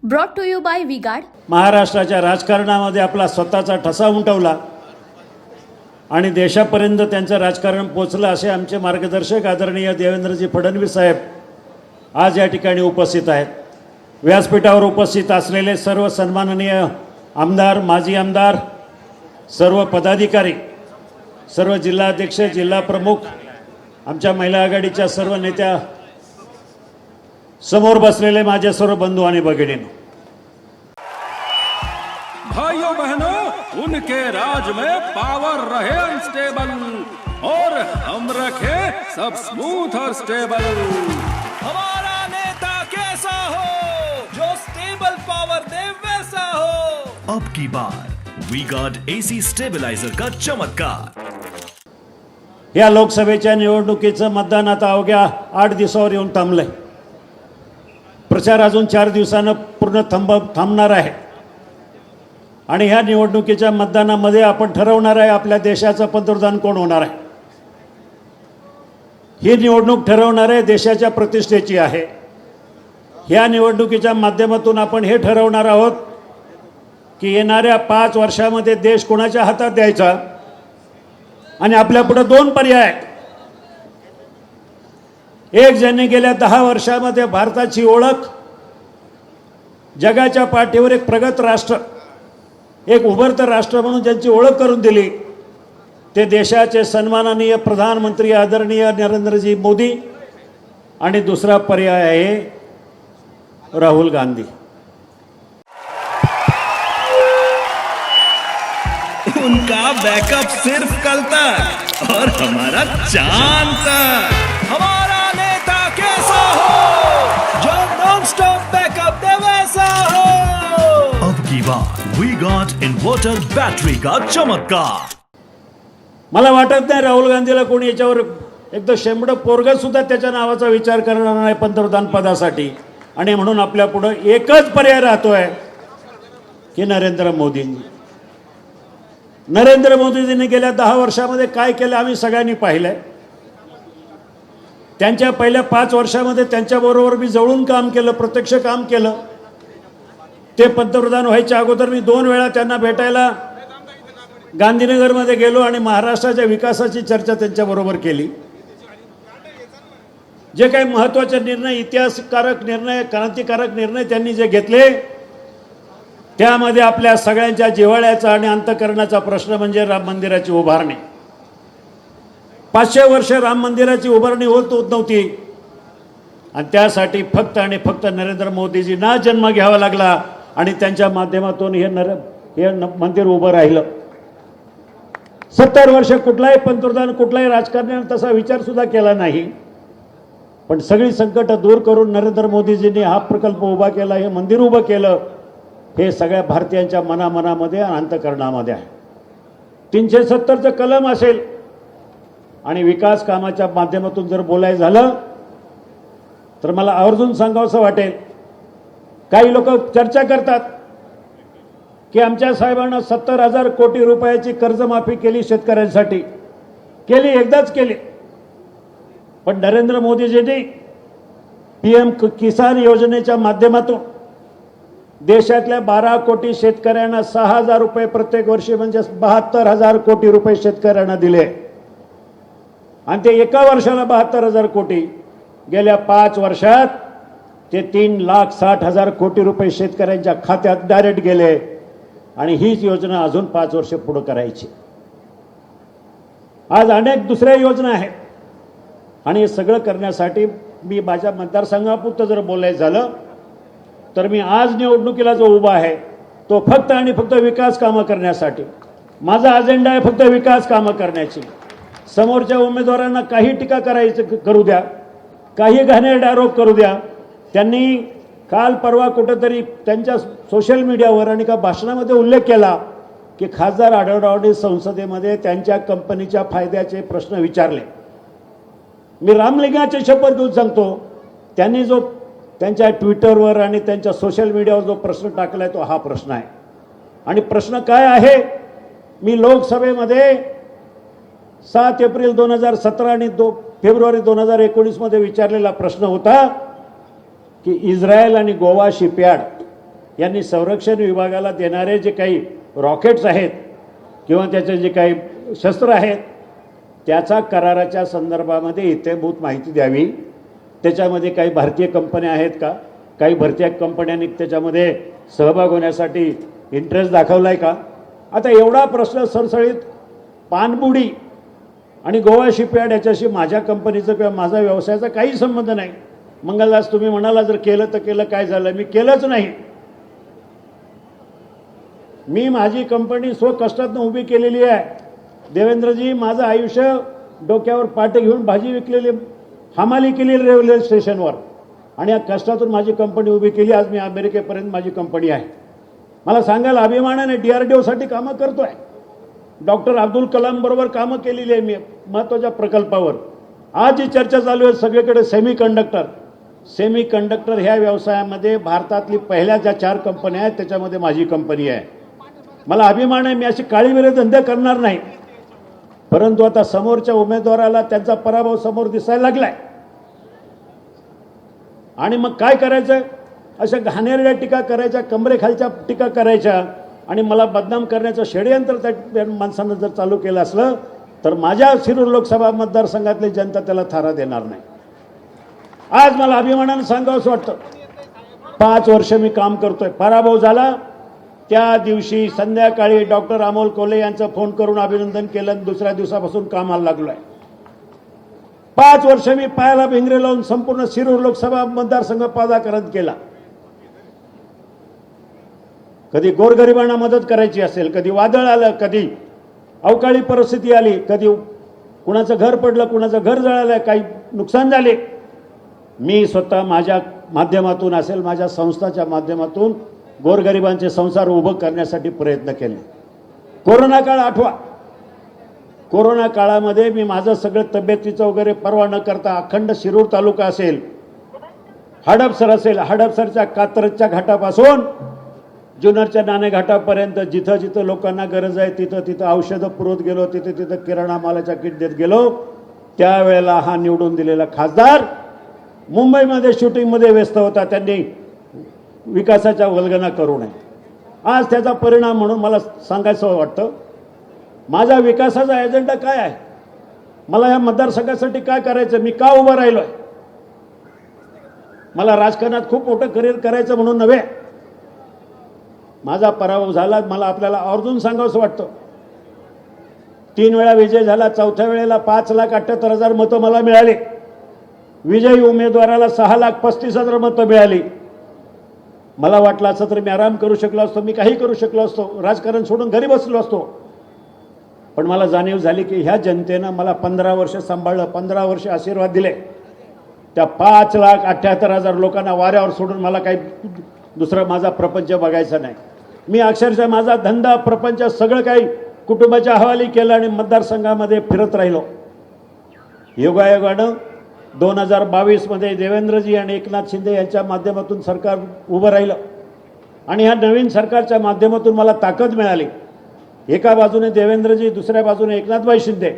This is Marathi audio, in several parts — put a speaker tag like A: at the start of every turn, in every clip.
A: Brought to you by V-Guard.
B: महाराष्ट्राच्या राजकारणामध्ये आपला स्वतःचा ठसा उमटवला आणि देशापर्यंत त्यांचं राजकारण पोचलं असे आमचे मार्गदर्शक आदरणीय देवेंद्रजी फडणवीस साहेब आज या ठिकाणी उपस्थित आहेत. व्यासपीठावर उपस्थित असलेले सर्व सन्माननीय आमदार, माजी आमदार, सर्व पदाधिकारी, सर्व जिल्हाध्यक्ष, जिल्हा प्रमुख, आमच्या महिला आघाडीच्या सर्व नेत्या, समोर बसलेले माझे सर्व बंधू आणि भगिनींनो,
C: भाइयों बहनों, उनके राज में पावर रहे अनस्टेबल और हम रखे सब स्मूथ और स्टेबल।
D: हमारा नेता कैसा हो जो स्टेबल पावर दे वैसा हो।
E: अब की बार वी गार्ड एसी स्टेबलाइजर का चमत्कार।
B: या लोकसभेच्या निवडणुकीचं मतदान आता अवघ्या 8 दिवसावर येऊन थांबलंय. प्रचार अजून 4 दिवसानं पूर्ण थांबणार आहे आणि ह्या निवडणुकीच्या मतदानामध्ये आपण ठरवणार आहे आपल्या देशाचं पंतप्रधान कोण होणार आहे. ही निवडणूक ठरवणार आहे देशाच्या प्रतिष्ठेची आहे. ह्या निवडणुकीच्या माध्यमातून आपण हे ठरवणार आहोत की येणाऱ्या 5 वर्षामध्ये देश कोणाच्या हातात द्यायचा आणि आपल्यापुढे 2 पर्याय आहेत. एक, ज्यांनी गेल्या 10 वर्षामध्ये भारताची ओळख जगाच्या पाठीवर एक प्रगत राष्ट्र, एक उभरतं राष्ट्र म्हणून ज्यांची ओळख करून दिली, ते देशाचे सन्माननीय प्रधानमंत्री आदरणीय नरेंद्रजी मोदी. आणि दुसरा पर्याय आहे राहुल गांधी.
E: उनका बैकअप सिर्फ कल तक और हमारा चांद तक।
D: हमारा नेता कैसा हो जो नॉन स्टॉप बैकअप दे वैसा हो।
E: अब की बार वी गार्ड इन्वर्टर बैटरी का चमत्कार।
B: मला वाटत नाही राहुल गांधीला कोणी याच्यावर एकदम शेंबडं पोरगं सुद्धा त्याच्या नावाचा विचार करणार नाही पंतप्रधान पदासाठी. आणि म्हणून आपल्या पुढे एकच पर्याय राहतोय की नरेंद्र मोदींनी. नरेंद्र मोदीजींनी गेल्या 10 वर्षामध्ये काय केलं आम्ही सगळ्यांनी पाहिलंय. त्यांच्या पहिल्या 5 वर्षामध्ये त्यांच्याबरोबर मी जवळून काम केलं, प्रत्यक्ष काम केलं. ते पंतप्रधान व्हायच्या अगोदर मी 2 वेळा त्यांना भेटायला गांधीनगरमध्ये गेलो आणि महाराष्ट्राच्या विकासाची चर्चा त्यांच्याबरोबर केली. जे काही महत्त्वाचे निर्णय, इतिहासकारक निर्णय, क्रांतिकारक निर्णय त्यांनी जे घेतले, त्यामध्ये आपल्या सगळ्यांच्या जिव्हाळ्याचा आणि अंतःकरणाचा प्रश्न म्हणजे राम मंदिराची उभारणी. 500 वर्ष राम मंदिराची उभारणी होत नव्हती आणि त्यासाठी फक्त आणि फक्त नरेंद्र मोदीजींना जन्म घ्यावा लागला आणि त्यांच्या माध्यमातून हे मंदिर उभं राहिलं. 70 वर्ष कुठलाही पंतप्रधान, कुठलाही राजकारण्याने तसा विचार सुद्धा केला नाही. पण सगळी संकट दूर करून नरेंद्र मोदीजींनी हा प्रकल्प उभा केला, हे मंदिर उभं केलं. हे सगळ्या भारतीयांच्या मनामध्ये आणि अंतःकरणामध्ये आहे. 370चं कलम असेल आणि विकास कामाच्या माध्यमातून जर बोलायचं झालं तर मला आवर्जून सांगावंसं वाटेल. काही लोक चर्चा करतात की आमच्या साहेबांना 70,000 कोटी रुपयाची कर्जमाफी केली शेतकऱ्यांसाठी. केली, एकदाच केली. पण नरेंद्र मोदीजींनी PM किसान योजनेच्या माध्यमातून देशातल्या 12 कोटी शेतकऱ्यांना 6,000 रुपये प्रत्येक वर्षी म्हणजे 72,000 कोटी रुपये शेतकऱ्यांना दिले. आणि ते एका वर्षाला 72,000 कोटी. गेल्या 5 वर्षात ते 3,60,000 कोटी रुपये शेतकऱ्यांच्या खात्यात डायरेक्ट गेले. आणि हीच योजना अजून 5 वर्ष पुढे करायची. आज अनेक दुसऱ्या योजना आहेत आणि हे सगळं करण्यासाठी मी माझ्या मतदारसंघापुरतं जर बोलायचं झालं तर मी आज निवडणुकीला जो उभा आहे तो फक्त आणि फक्त विकास कामं करण्यासाठी. माझा अजेंडा आहे फक्त विकास कामं करण्याची. समोरच्या उमेदवारांना काही टीका करू द्या, काही घाणेरडे आरोप करू द्या. त्यांनी काल परवा कुठेतरी त्यांच्या सोशल मीडियावर आणि का भाषणामध्ये उल्लेख केला की खासदार आढळरावांनी संसदेमध्ये त्यांच्या कंपनीच्या फायद्याचे प्रश्न विचारले. मी रामलिंगाची शपथ घेऊन सांगतो, त्यांनी जो त्यांच्या ट्विटरवर आणि त्यांच्या सोशल मीडियावर जो प्रश्न टाकलाय तो हा प्रश्न आहे. आणि प्रश्न काय आहे, मी लोकसभेमध्ये 7 एप्रिल 2017 आणि फेब्रुवारी 2019 मध्ये विचारलेला प्रश्न होता की इस्रायल आणि गोवा शिपयार्ड यांनी संरक्षण विभागाला देणारे जे काही रॉकेट्स आहेत किंवा त्याचे जे काही शस्त्र आहेत त्याचा कराराच्या संदर्भामध्ये इत्थंभूत माहिती द्यावी. त्याच्यामध्ये काही भारतीय कंपन्या आहेत का, काही भारतीय कंपन्यांनी त्याच्यामध्ये सहभाग होण्यासाठी इंटरेस्ट दाखवला आहे का. आता एवढा प्रश्न सरसळीत पाणबुडी आणि गोवा शिपयार्ड याच्याशी माझ्या कंपनीचं किंवा माझा व्यवसायाचा काही संबंध नाही. मंगलदास तुम्ही म्हणाला जर केलं तर केलं, काय झालं, मी केलंच नाही. मी माझी कंपनी स्वकष्टातनं उभी केलेली आहे. देवेंद्रजी माझं आयुष्य डोक्यावर पाटे घेऊन भाजी विकलेली, हमाली केली रेल्वे स्टेशनवर आणि या कष्टातून माझी कंपनी उभी केली. आज मी अमेरिकेपर्यंत माझी कंपनी आहे. मला सांगायला अभिमानाने DRDOसाठी कामं करतोय. डॉक्टर अब्दुल कलाम बरोबर कामं केलेली आहे मी महत्त्वाच्या प्रकल्पावर. आज जी चर्चा चालू आहे सगळीकडे सेमीकंडक्टर ह्या व्यवसायामध्ये भारतातली पहिल्या ज्या 4 कंपन्या आहेत त्याच्यामध्ये माझी कंपनी आहे. मला अभिमान आहे. मी अशी काळीवेळे धंदे करणार नाही. परंतु आता समोरच्या उमेदवाराला त्यांचा पराभव समोर दिसायला लागलाय आणि मग काय करायचं, अशा घाणेरड्या टीका करायच्या, कमरेखालच्या टीका करायच्या आणि मला बदनाम करण्याचं षडयंत्र त्या माणसानं जर चालू केलं असलं तर माझ्या शिरूर लोकसभा मतदारसंघातली जनता त्याला थारा देणार नाही. आज मला अभिमानानं सांगावंसं वाटतं, 5 वर्ष मी काम करतोय. पराभव झाला त्या दिवशी संध्याकाळी डॉक्टर अमोल कोल्हे यांचं फोन करून अभिनंदन केलं आणि दुसऱ्या दिवसापासून कामाला लागलोय. 5 वर्ष मी पायाला भिंगरे लावून संपूर्ण शिरूर लोकसभा मतदारसंघ पदाकरण केला. कधी गोरगरिबांना मदत करायची असेल, कधी वादळ आलं, कधी अवकाळी परिस्थिती आली, कधी कुणाचं घर पडलं, कुणाचं घर जळालं, काही नुकसान झाले, मी स्वतः माझ्या माध्यमातून असेल, माझ्या संस्थाच्या माध्यमातून गोरगरिबांचे संसार उभं करण्यासाठी प्रयत्न केले. कोरोना काळ आठवा. कोरोना काळामध्ये मी माझं सगळं तब्येतीचं वगैरे पर्वा न करता अखंड शिरूर तालुका असेल, हडपसर असेल, हडपसरच्या कात्रजच्या घाटापासून जुन्नरच्या नाणे घाटापर्यंत जिथं जिथं लोकांना गरज आहे तिथं तिथं औषधं पुरवत गेलो, तिथं तिथं किराणा मालाच्या किट देत गेलो. त्यावेळेला हा निवडून दिलेला खासदार मुंबईमध्ये शूटिंगमध्ये व्यस्त होता. त्यांनी विकासाच्या वल्गना करू नये. आज त्याचा परिणाम म्हणून मला सांगायचं वाटतं, माझा विकासाचा एजेंडा काय आहे, मला या मतदारसंघासाठी काय करायचं, मी का उभं राहिलोय. मला राजकारणात खूप मोठं करिअर करायचं म्हणून नव्हे. माझा पराभव झाला, मला आपल्याला आवर्जून सांगावंसं वाटतं. 3 वेळा विजय झाला, 4थ्या वेळेला 5,78,000 मतं मला मिळाली. विजयी उमेदवाराला 6,35,000 मतं मिळाली. मला वाटलं असं तर मी आराम करू शकलो असतो, मी काही करू शकलो असतो, राजकारण सोडून घरी बसलो असतो. पण मला जाणीव झाली की ह्या जनतेनं मला 15 वर्ष सांभाळलं, 15 वर्ष आशीर्वाद दिले. त्या 5,78,000 लोकांना वाऱ्यावर सोडून मला काही दुसरा माझा प्रपंच बघायचा नाही. मी अक्षरशः माझा धंदा प्रपंच सगळं काही कुटुंबाच्या हवाली केलं आणि मतदारसंघामध्ये फिरत राहिलो. योगायोगानं 2022 मध्ये देवेंद्रजी आणि एकनाथ शिंदे यांच्या माध्यमातून सरकार उभं राहिलं आणि ह्या नवीन सरकारच्या माध्यमातून मला ताकद मिळाली. एका बाजूने देवेंद्रजी, दुसऱ्या बाजूने एकनाथभाई शिंदे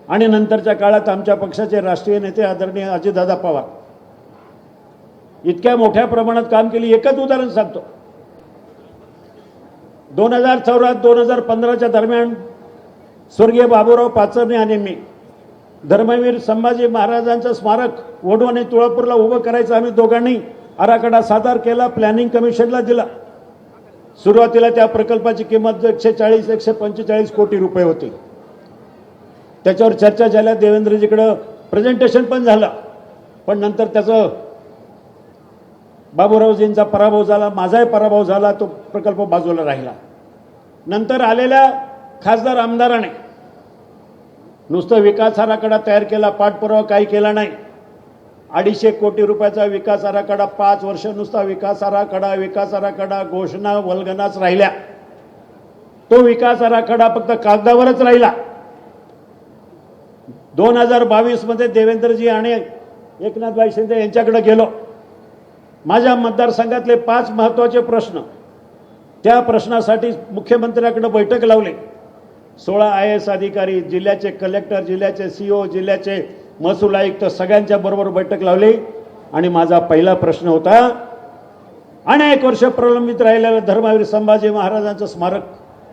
B: आणि नंतरच्या काळात आमच्या पक्षाचे राष्ट्रीय नेते आदरणीय अजितदादा पवार इतक्या मोठ्या प्रमाणात काम केली. एकच उदाहरण सांगतो, 2014-2015च्या दरम्यान स्वर्गीय बाबूराव पाचरणे आणि मी धर्मवीर संभाजी महाराजांचं स्मारक वडू आणि तुळापूरला उभं करायचं आम्ही दोघांनी आराखडा सादर केला, प्लॅनिंग कमिशनला दिला. सुरुवातीला त्या प्रकल्पाची किंमत 140-145 कोटी रुपये होती. त्याच्यावर चर्चा झाल्या, देवेंद्रजीकडं प्रेझेंटेशन पण झालं, पण नंतर त्याचं बाबूरावजींचा पराभव झाला, माझाही पराभव झाला, तो प्रकल्प बाजूला राहिला. नंतर आलेल्या खासदार आमदाराने नुसतं विकास आराखडा तयार केला, पाठपुरावा काही केला नाही. 250 कोटी रुपयाचा विकास आराखडा, 5 वर्ष नुसता विकास आराखडा घोषणा वल्गनाच राहिल्या. तो विकास आराखडा फक्त कागदावरच राहिला. 2022 मध्ये देवेंद्रजी आणि एकनाथभाई शिंदे यांच्याकडे गेलो. माझ्या मतदारसंघातले 5 महत्त्वाचे प्रश्न, त्या प्रश्नासाठी मुख्यमंत्र्याकडे बैठक लावली. 16 IAS अधिकारी, जिल्ह्याचे कलेक्टर, जिल्ह्याचे CO, जिल्ह्याचे महसूल आयुक्त सगळ्यांच्या बरोबर बैठक लावली आणि माझा पहिला प्रश्न होता अनेक वर्ष प्रलंबित राहिलेलं धर्मवीर संभाजी महाराजांचं स्मारक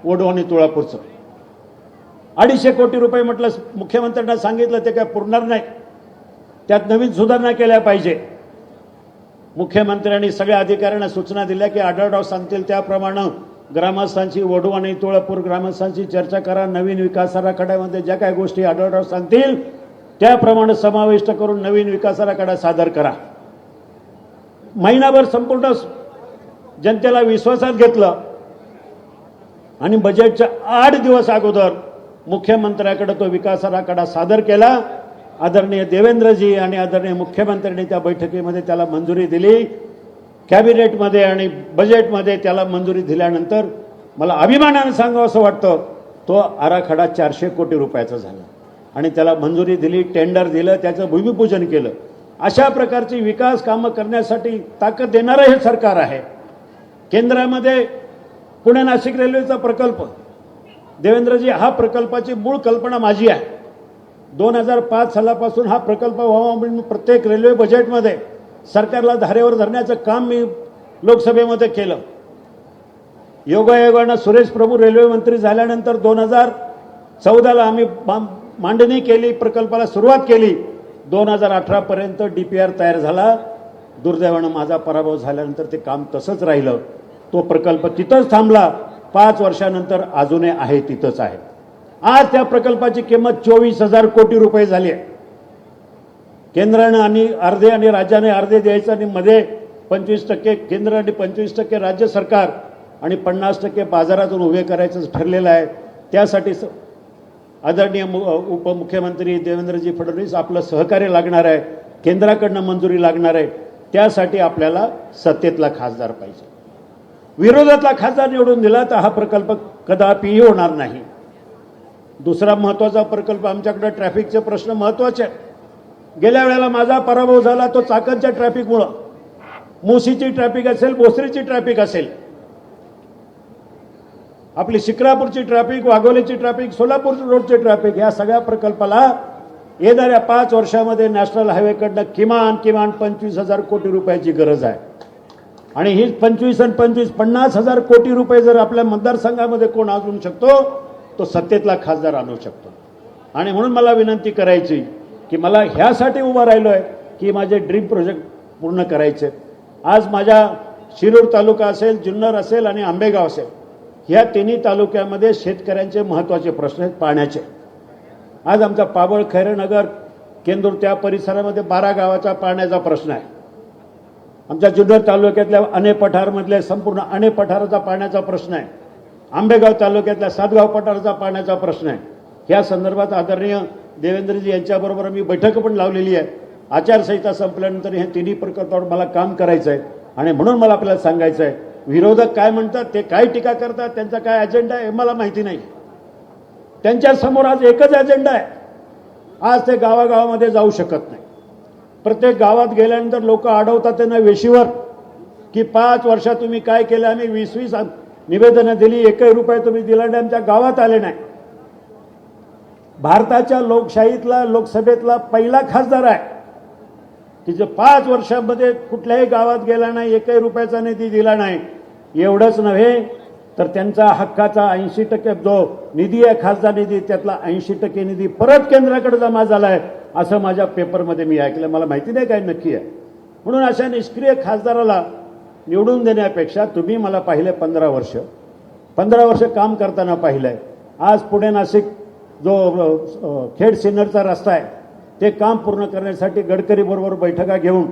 B: वडू आणि तुळापूरचं 250 कोटी रुपये म्हटलं, मुख्यमंत्र्यांना सांगितलं ते काय पुरणार नाही, त्यात नवीन सुधारणा केल्या पाहिजे. मुख्यमंत्र्यांनी सगळ्या अधिकाऱ्यांना सूचना दिल्या की आढळराव सांगतील त्याप्रमाणे ग्रामस्थांची, वडू आणि तुळापूर ग्रामस्थांची चर्चा करा. नवीन विकास आराखड्यामध्ये ज्या काही गोष्टी आढळराव सांगतील त्याप्रमाणे समाविष्ट करून नवीन विकास आराखडा सादर करा. महिनाभर संपूर्ण जनतेला विश्वासात घेतलं आणि बजेटच्या 8 दिवस अगोदर मुख्यमंत्र्याकडे तो विकास आराखडा सादर केला. आदरणीय देवेंद्रजी आणि आदरणीय मुख्यमंत्र्यांनी त्या बैठकीमध्ये त्याला मंजुरी दिली. कॅबिनेटमध्ये आणि बजेटमध्ये त्याला मंजुरी दिल्यानंतर मला अभिमानाने सांगावं असं वाटतं, तो आराखडा 400 कोटी रुपयाचा झाला आणि त्याला मंजुरी दिली, टेंडर दिलं, त्याचं भूमिपूजन केलं. अशा प्रकारची विकास कामं करण्यासाठी ताकद देणारं हे सरकार आहे. केंद्रामध्ये पुणे नाशिक रेल्वेचा प्रकल्प, देवेंद्रजी, हा प्रकल्पाची मूळ कल्पना माझी आहे. 2005 सालापासून हा प्रकल्प व्हावा म्हणून प्रत्येक रेल्वे बजेटमध्ये सरकारला धारेवर धरण्याचं काम मी लोकसभेमध्ये केलं. योगायोगानं सुरेश प्रभू रेल्वे मंत्री झाल्यानंतर 2014ला आम्ही मांडणी केली, प्रकल्पाला सुरुवात केली. 2018 पर्यंत DPR तयार झाला. दुर्दैवानं माझा पराभव झाल्यानंतर ते काम तसंच राहिलं. तो प्रकल्प तिथंच थांबला. 5 वर्षानंतर अजूनही आहे तिथंच आहे. आज त्या प्रकल्पाची किंमत 24,000 कोटी रुपये झाली आहे. केंद्रानं आणि अर्धे आणि राज्याने अर्धे द्यायचं आणि मध्ये 25% केंद्र आणि 25% राज्य सरकार आणि 50% बाजारातून उभे करायचं ठरलेलं आहे. त्यासाठी आदरणीय उपमुख्यमंत्री देवेंद्रजी फडणवीस आपलं सहकार्य लागणार आहे, केंद्राकडनं मंजुरी लागणार आहे. त्यासाठी आपल्याला सत्तेतला खासदार पाहिजे. विरोधातला खासदार निवडून दिला तर हा प्रकल्प कदापिही होणार नाही. दुसरा महत्त्वाचा प्रकल्प आमच्याकडे ट्रॅफिकचे प्रश्न महत्त्वाचे आहेत. गेल्या वेळेला माझा पराभव झाला तो चाकणच्या ट्रॅफिकमुळं. मुसीची ट्रॅफिक असेल, भोसरीची ट्रॅफिक असेल, आपली शिक्रापूरची ट्रॅफिक, वाघोलीची ट्रॅफिक, सोलापूर रोडची ट्रॅफिक, या सगळ्या प्रकल्पाला येणाऱ्या 5 वर्षामध्ये नॅशनल हायवेकडनं किमान 25,000 कोटी रुपयाची गरज आहे. आणि ही 25 आणि 25 50,000 कोटी रुपये जर आपल्या मतदारसंघामध्ये कोण आणू शकतो तो सत्तेतला खासदार आणू शकतो. आणि म्हणून मला विनंती करायची की मला ह्यासाठी उभा राहिलो आहे की माझे ड्रीम प्रोजेक्ट पूर्ण करायचे. आज माझ्या शिरूर तालुका असेल, जुन्नर असेल आणि आंबेगाव असेल, ह्या तिन्ही तालुक्यामध्ये शेतकऱ्यांचे महत्त्वाचे प्रश्न आहेत पाण्याचे. आज आमचा पाबळ, खैरनगर, केंदूर त्या परिसरामध्ये 12 गावाचा पाण्याचा प्रश्न आहे. आमच्या जुन्नर तालुक्यातल्या अणे पठारमधल्या संपूर्ण अणे पठाराचा पाण्याचा प्रश्न आहे. आंबेगाव तालुक्यातल्या सातगाव पठाराचा पाण्याचा प्रश्न आहे. या संदर्भात आदरणीय देवेंद्रजी यांच्याबरोबर मी बैठक पण लावलेली आहे. आचारसंहिता संपल्यानंतर हे तिन्ही प्रकल्पावर मला काम करायचं आहे. आणि म्हणून मला आपल्याला सांगायचं आहे, विरोधक काय म्हणतात, ते काय टीका करतात, त्यांचा काय अजेंडा आहे हे मला माहिती नाही. त्यांच्या समोर आज एकच अजेंडा आहे. आज ते गावागावामध्ये जाऊ शकत नाही. प्रत्येक गावात गेल्यानंतर लोक अडवतात त्यांना वेशीवर की 5 वर्षात तुम्ही काय केलं. आम्ही 20 निवेदनं दिली, 1 रुपये तुम्ही दिला नाही, आमच्या गावात आले नाही. भारताच्या लोकशाहीतला, लोकसभेतला पहिला खासदार आहे की जे 5 वर्षांमध्ये कुठल्याही गावात गेला नाही, 1 रुपयाचा निधी दिला नाही. एवढंच नव्हे तर त्यांचा हक्काचा 80% जो निधी आहे, खासदार निधी, त्यातला 80% निधी परत केंद्राकडे जमा झाला आहे असं माझ्या पेपरमध्ये मी ऐकलं. मला माहिती नाही काय नक्की आहे. म्हणून अशा निष्क्रिय खासदाराला निवडून देण्यापेक्षा तुम्ही मला पाहिले 15 वर्ष काम करताना पाहिलंय. आज पुणे नाशिक जो खेड सिन्नरचा रस्ता आहे ते काम पूर्ण करण्यासाठी गडकरी बरोबर बैठका घेऊन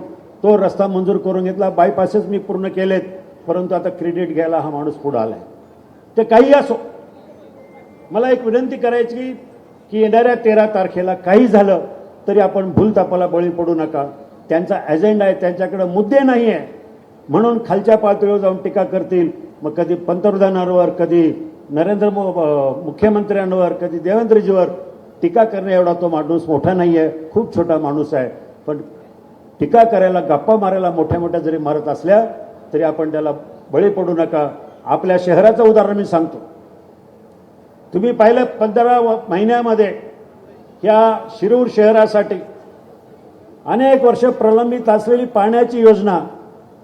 B: तो रस्ता मंजूर करून घेतला. बायपासेस मी पूर्ण केलेत, परंतु आता क्रेडिट घ्यायला हा माणूस पुढे आलाय. ते काही असो, मला एक विनंती करायची की येणाऱ्या 13 तारखेला काही झालं तरी आपण भूलतापाला बळी पडू नका. त्यांचा एजेंडा आहे, त्यांच्याकडे मुद्दे नाही आहे म्हणून खालच्या पातळीवर जाऊन टीका करतील. मग कधी पंतप्रधानांवर, कधी मुख्यमंत्र्यांवर, कधी देवेंद्रजीवर टीका करणे एवढा तो माणूस मोठा नाही आहे, खूप छोटा माणूस आहे. पण टीका करायला, गप्पा मारायला मोठ्या मोठ्या जरी मारत असल्या तरी आपण त्याला बळी पडू नका. आपल्या शहराचं उदाहरण मी सांगतो. तुम्ही पाहिलं 15 महिन्यामध्ये या शिरूर शहरासाठी अनेक वर्ष प्रलंबित असलेली पाण्याची योजना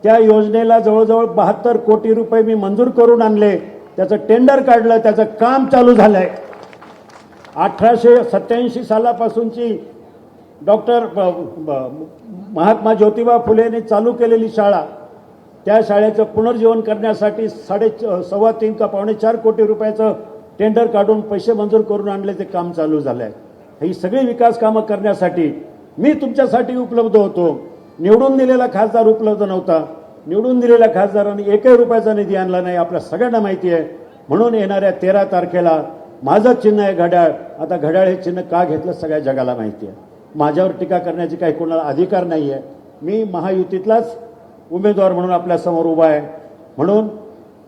B: त्या योजनेला जवळजवळ 72 कोटी रुपये मी मंजूर करून आणले, त्याचं टेंडर काढलं, त्याचं काम चालू झालंय. 1887 सालापासूनची डॉक्टर महात्मा ज्योतिबा फुलेने चालू केलेली शाळा, त्या शाळेचं पुनर्जीवन करण्यासाठी 3.25 का 4.25 कोटी रुपयाचं टेंडर काढून पैसे मंजूर करून आणले, ते काम चालू झालंय. ही सगळी विकास कामं करण्यासाठी मी तुमच्यासाठी उपलब्ध होतो. निवडून दिलेला खासदार उपलब्ध नव्हता. निवडून दिलेल्या खासदारांनी 1 रुपयाचा निधी आणला नाही, आपल्या सगळ्यांना माहिती आहे. म्हणून येणाऱ्या 13 तारखेला माझं चिन्ह आहे घड्याळ. आता घड्याळ हे चिन्ह का घेतलं सगळ्या जगाला माहिती आहे. माझ्यावर टीका करण्याची काही कोणाला अधिकार नाही आहे. मी महायुतीतलाच उमेदवार म्हणून आपल्यासमोर उभा आहे. म्हणून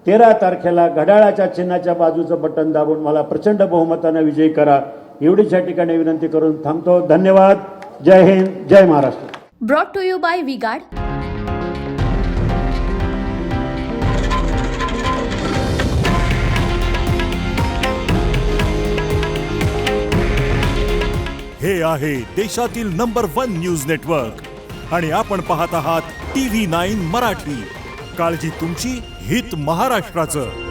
B: 13 तारखेला घड्याळाच्या चिन्हाच्या बाजूचं बटन दाबून मला प्रचंड बहुमतानं विजयी करा, एवढीच या ठिकाणी विनंती करून थांबतो. धन्यवाद. जय हिंद, जय Maharashtra.
A: Brought to you by V-Guard.
F: हे आहे देशातील नंबर 1 न्यूज नेटवर्क आणि आपण पाहत आहात TV9 मराठी. काळजी तुमची, हित महाराष्ट्राचं.